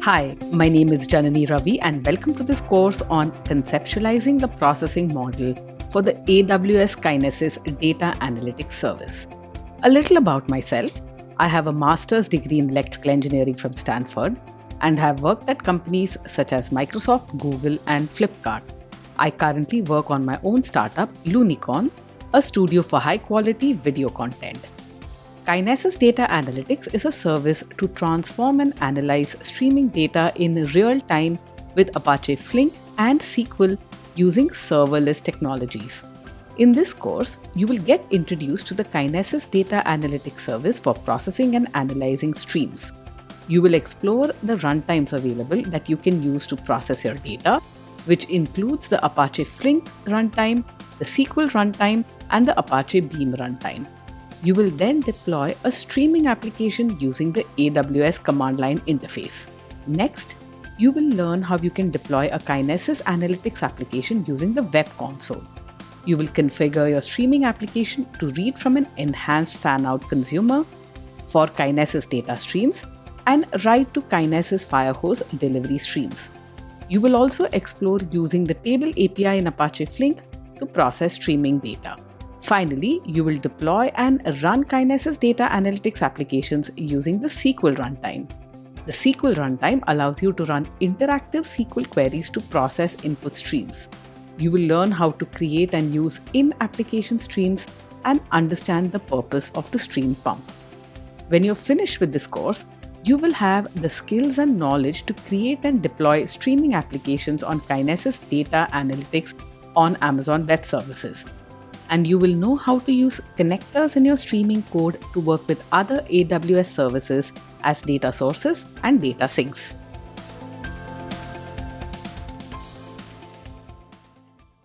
Hi, my name is Janani Ravi and welcome to this course on Conceptualizing the Processing Model for the AWS Kinesis Data Analytics service. A little about myself. I have a master's degree in electrical engineering from Stanford and have worked at companies such as Microsoft, Google, and Flipkart. I currently work on my own startup, Lunicorn, a studio for high-quality video content. Kinesis Data Analytics is a service to transform and analyze streaming data in real time with Apache Flink and SQL using serverless technologies. In this course, you will get introduced to the Kinesis Data Analytics service for processing and analyzing streams. You will explore the runtimes available that you can use to process your data, which includes the Apache Flink runtime, the SQL runtime, and the Apache Beam runtime. You will then deploy a streaming application using the AWS command line interface. Next, you will learn how you can deploy a Kinesis Analytics application using the web console. You will configure your streaming application to read from an enhanced fan-out consumer for Kinesis data streams and write to Kinesis Firehose delivery streams. You will also explore using the table API in Apache Flink to process streaming data. Finally, you will deploy and run Kinesis Data Analytics applications using the SQL runtime. The SQL runtime allows you to run interactive SQL queries to process input streams. You will learn how to create and use in-application streams and understand the purpose of the stream pump. When you're finished with this course, you will have the skills and knowledge to create and deploy streaming applications on Kinesis Data Analytics on Amazon Web Services. And you will know how to use connectors in your streaming code to work with other AWS services as data sources and data sinks.